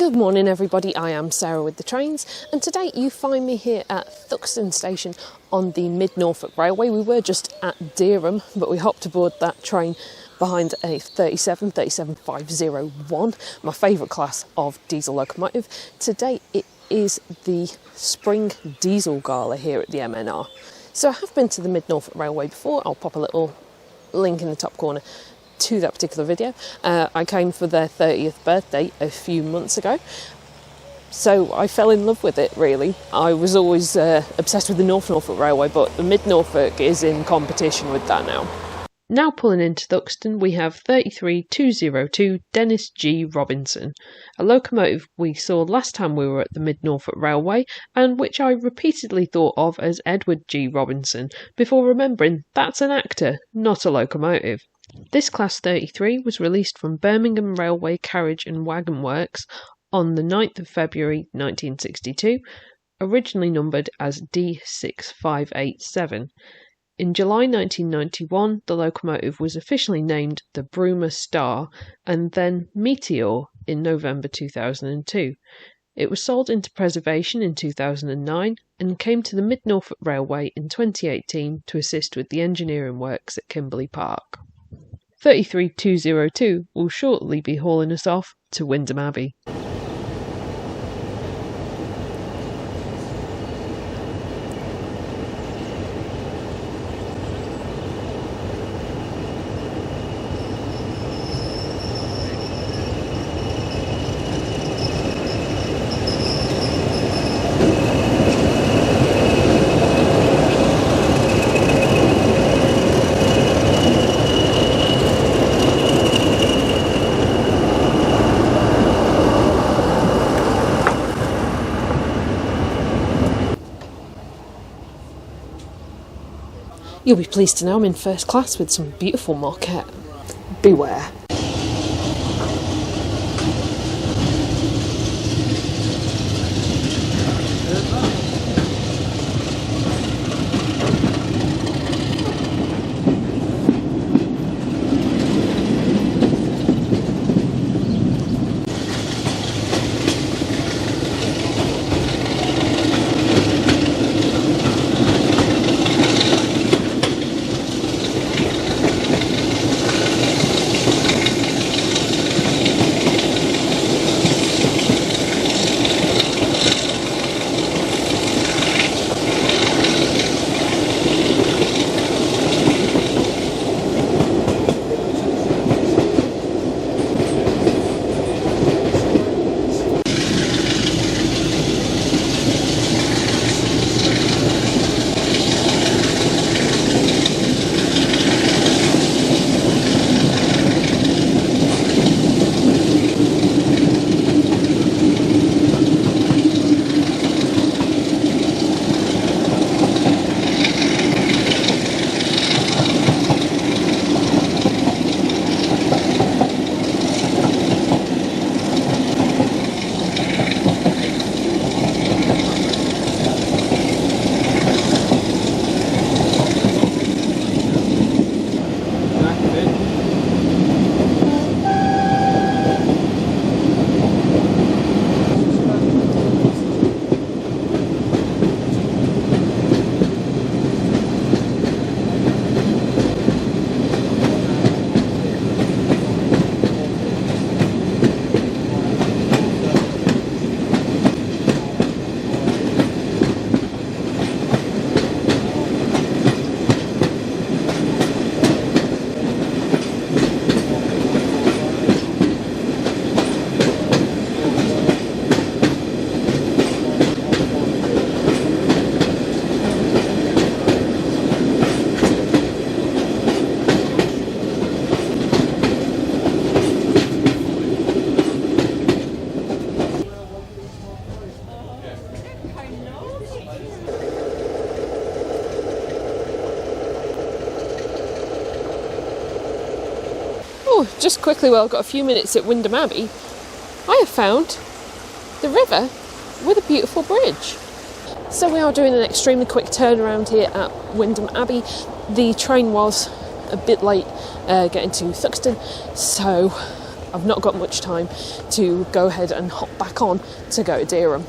Good morning everybody, I am Sarah with the trains, and today you find me here at Thuxton station on the Mid-Norfolk Railway. We were just at Dereham, but we hopped aboard that train behind a 37501, my favourite class of diesel locomotive. Today it is the Spring Diesel Gala here at the MNR. So I have been to the Mid-Norfolk Railway before. I'll pop a little link in the top corner to that particular video. I came for their 30th birthday a few months ago, so I fell in love with it really. I was always obsessed with the Norfolk Railway, but the Mid-Norfolk is in competition with that now. Now pulling into Thuxton, we have 33202 Dennis G. Robinson, a locomotive we saw last time we were at the Mid-Norfolk Railway, and which I repeatedly thought of as Edward G. Robinson, before remembering that's an actor, not a locomotive. This Class 33 was released from Birmingham Railway Carriage and Wagon Works on the 9th of February 1962, originally numbered as D6587. In July 1991, the locomotive was officially named the Broomer Star and then Meteor in November 2002. It was sold into preservation in 2009 and came to the Mid-Norfolk Railway in 2018 to assist with the engineering works at Kimberley Park. 33202 will shortly be hauling us off to Wymondham Abbey. You'll be pleased to know I'm in first class with some beautiful moquette. Beware. Just quickly, while I've got a few minutes at Wymondham Abbey, I have found the river with a beautiful bridge. So we are doing an extremely quick turnaround here at Wymondham Abbey. The train was a bit late getting to Thuxton, so I've not got much time to go ahead and hop back on to go to Dereham.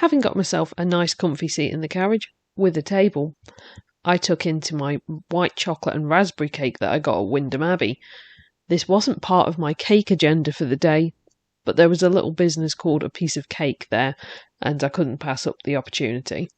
Having got myself a nice comfy seat in the carriage with a table, I took into my white chocolate and raspberry cake that I got at Wymondham Abbey. This wasn't part of my cake agenda for the day, but there was a little business called a piece of cake there, and I couldn't pass up the opportunity.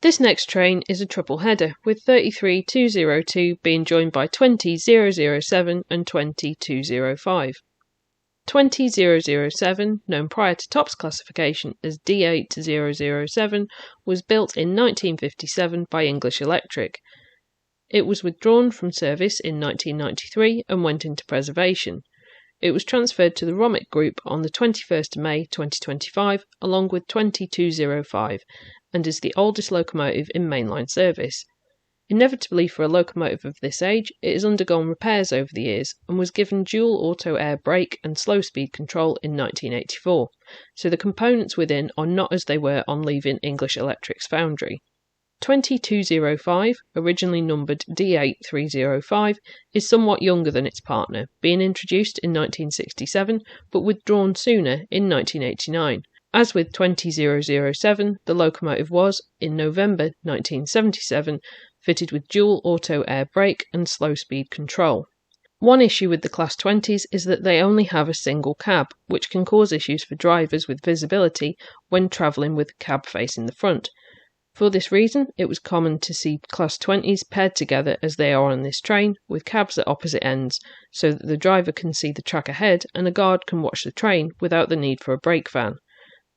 This next train is a triple header, with 33202 being joined by 20007 and 20205. 20007, known prior to TOPS classification as D8007, was built in 1957 by English Electric. It was withdrawn from service in 1993 and went into preservation. It was transferred to the Romick Group on the 21st of May 2025, along with 20205, and is the oldest locomotive in mainline service. Inevitably for a locomotive of this age, it has undergone repairs over the years and was given dual auto air brake and slow speed control in 1984, so the components within are not as they were on leaving English Electric's foundry. 20205, originally numbered D8305, is somewhat younger than its partner, being introduced in 1967 but withdrawn sooner in 1989. As with 20007, the locomotive was, in November 1977, fitted with dual auto air brake and slow speed control. One issue with the Class 20s is that they only have a single cab, which can cause issues for drivers with visibility when travelling with the cab facing the front. For this reason, it was common to see Class 20s paired together as they are on this train, with cabs at opposite ends, so that the driver can see the track ahead and a guard can watch the train without the need for a brake van.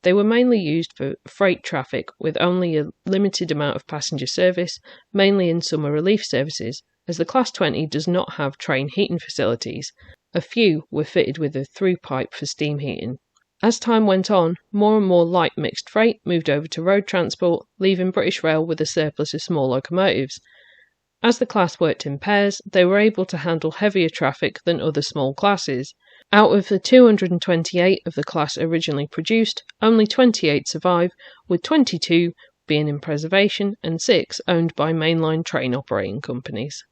They were mainly used for freight traffic with only a limited amount of passenger service, mainly in summer relief services, as the Class 20 does not have train heating facilities. A few were fitted with a through pipe for steam heating. As time went on, more and more light mixed freight moved over to road transport, leaving British Rail with a surplus of small locomotives. As the class worked in pairs, they were able to handle heavier traffic than other small classes. Out of the 228 of the class originally produced, only 28 survive, with 22 being in preservation and 6 owned by mainline train operating companies.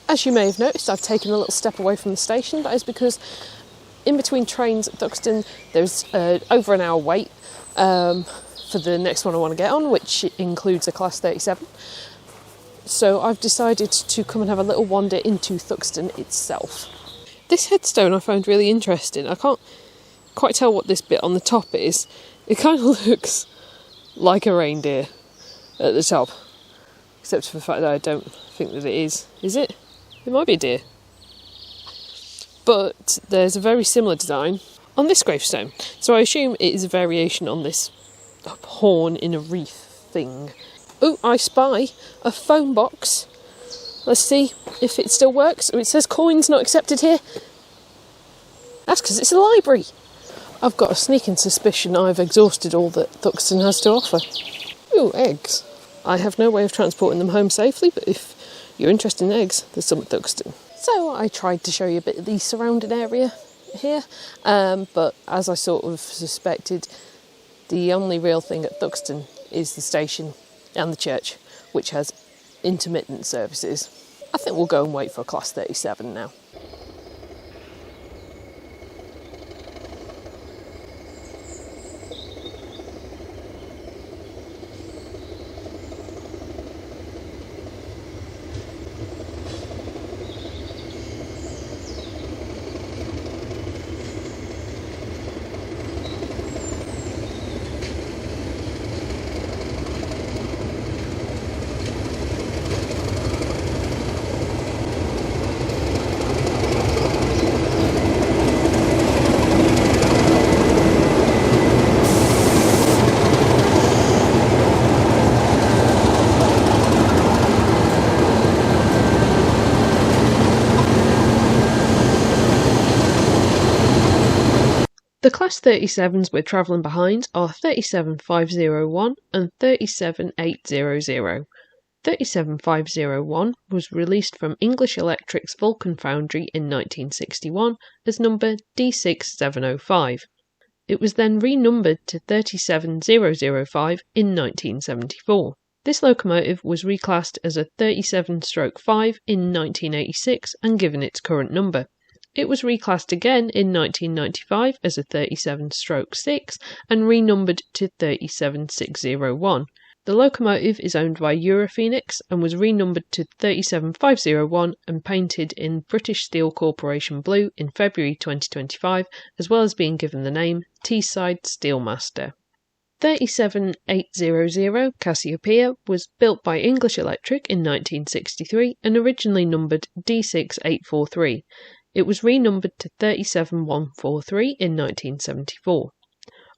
As you may have noticed, I've taken a little step away from the station. That is because in between trains at Thuxton there's over an hour wait for the next one I want to get on, which includes a Class 37. So I've decided to come and have a little wander into Thuxton itself. This headstone I found really interesting. I can't quite tell what this bit on the top is. It kind of looks like a reindeer at the top, except for the fact that I don't think that it is. Is it? It might be a deer. But there's a very similar design on this gravestone. So I assume it is a variation on this horn in a wreath thing. Oh, I spy a phone box. Let's see if it still works. Oh, it says coins not accepted here. That's because it's a library. I've got a sneaking suspicion I've exhausted all that Thuxton has to offer. Ooh, eggs. I have no way of transporting them home safely, but if you're interested in eggs, there's some at Thuxton. So I tried to show you a bit of the surrounding area here, but as I sort of suspected, the only real thing at Thuxton is the station and the church, which has intermittent services. I think we'll go and wait for a Class 37 now. The Class 37s we're travelling behind are 37501 and 37800. 37501 was released from English Electric's Vulcan Foundry in 1961 as number D6705. It was then renumbered to 37005 in 1974. This locomotive was reclassed as a 37/5 in 1986 and given its current number. It was reclassed again in 1995 as a 37/6 and renumbered to 37601. The locomotive is owned by Europhoenix and was renumbered to 37501 and painted in British Steel Corporation blue in February 2025, as well as being given the name Teesside Steelmaster. 37800 Cassiopeia was built by English Electric in 1963 and originally numbered D6843. It was renumbered to 37143 in 1974.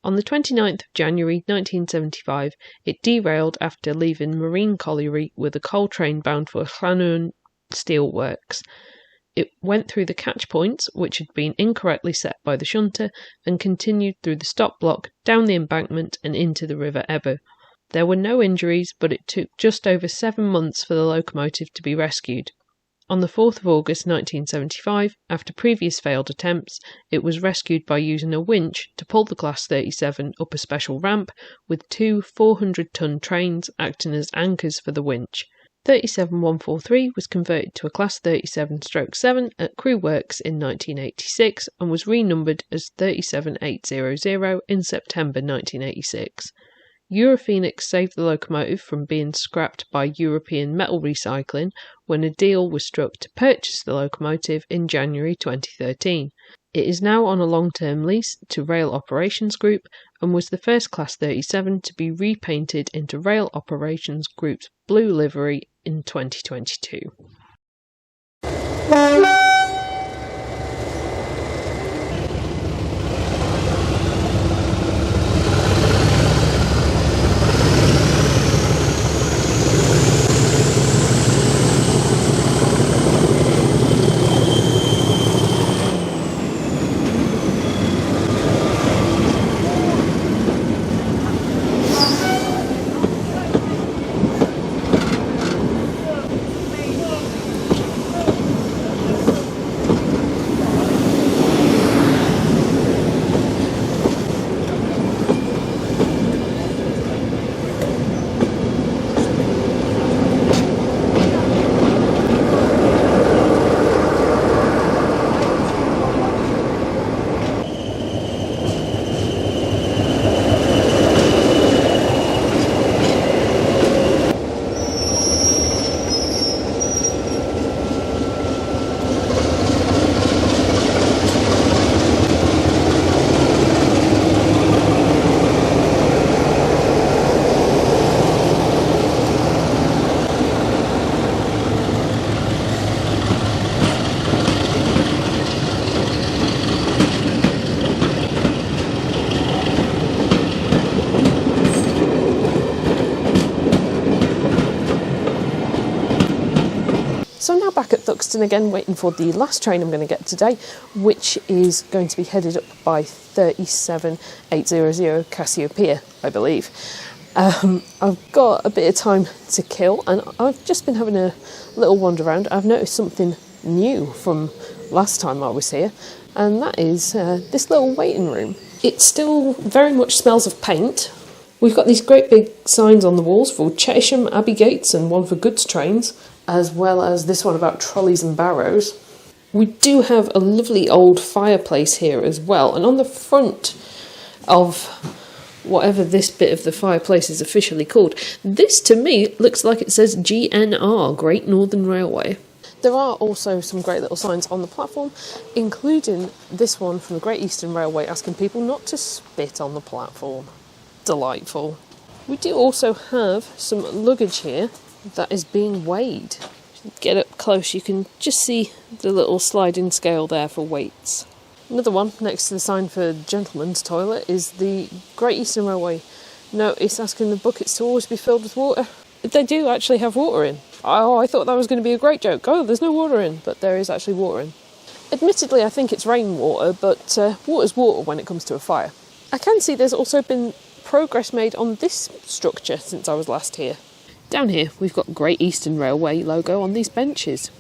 On the 29th of January 1975, it derailed after leaving Marine Colliery with a coal train bound for Llanwn Steel Works. It went through the catch points, which had been incorrectly set by the shunter, and continued through the stop block, down the embankment and into the River Ebble. There were no injuries, but it took just over 7 months for the locomotive to be rescued. On the 4th of August 1975, after previous failed attempts, it was rescued by using a winch to pull the Class 37 up a special ramp, with 2 400-ton trains acting as anchors for the winch. 37143 was converted to a Class 37/7 at Crewe Works in 1986 and was renumbered as 37800 in September 1986. Europhoenix saved the locomotive from being scrapped by European Metal Recycling when a deal was struck to purchase the locomotive in January 2013. It is now on a long-term lease to Rail Operations Group and was the first Class 37 to be repainted into Rail Operations Group's blue livery in 2022. So I'm now back at Thuxton again, waiting for the last train I'm going to get today, which is going to be headed up by 37800 Cassiopeia, I believe. I've got a bit of time to kill, and I've just been having a little wander around. I've noticed something new from last time I was here, and that is this little waiting room. It still very much smells of paint. We've got these great big signs on the walls for Chesham Abbey gates and one for goods trains, as well as this one about trolleys and barrows. We do have a lovely old fireplace here as well, and on the front of whatever this bit of the fireplace is officially called, this to me looks like it says GNR, Great Northern Railway. There are also some great little signs on the platform, including this one from the Great Eastern Railway asking people not to spit on the platform. Delightful. We do also have some luggage here that is being weighed. Get up close, you can just see the little sliding scale there for weights. Another one next to the sign for gentlemen's toilet is the Great Eastern Railway notice asking the buckets to always be filled with water. They do actually have water in. Oh, I thought that was going to be a great joke. Oh, there's no water in, but there is actually water in. Admittedly, I think it's rainwater, but water's water when it comes to a fire. I can see there's also been progress made on this structure since I was last here. Down here, we've got Great Eastern Railway logo on these benches.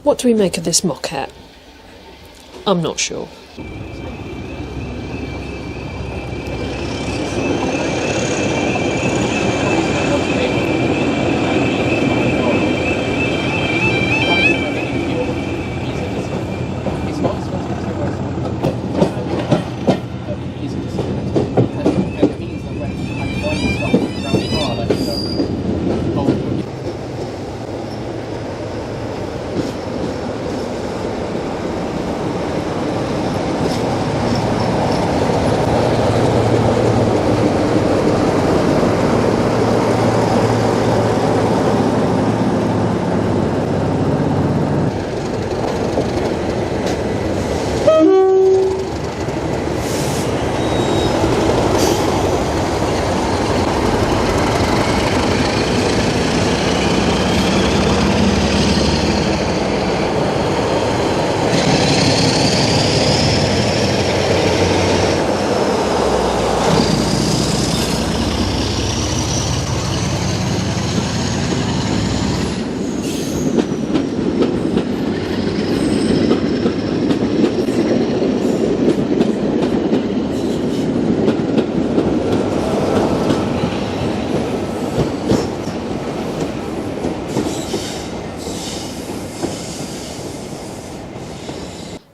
What do we make of this mock-hat? I'm not sure.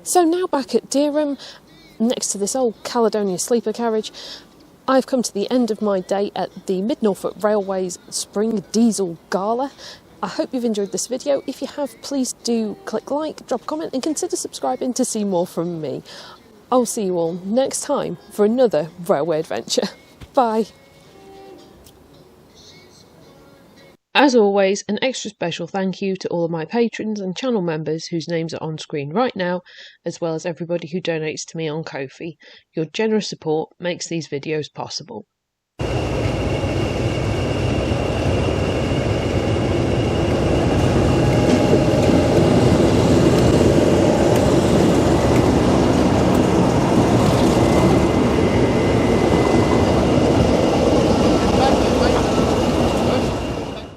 So now back at Dereham, next to this old Caledonia sleeper carriage, I've come to the end of my day at the Mid-Norfolk Railway's Spring Diesel Gala. I hope you've enjoyed this video. If you have, please do click like, drop a comment and consider subscribing to see more from me. I'll see you all next time for another railway adventure. Bye. As always, an extra special thank you to all of my patrons and channel members whose names are on screen right now, as well as everybody who donates to me on Ko-fi. Your generous support makes these videos possible.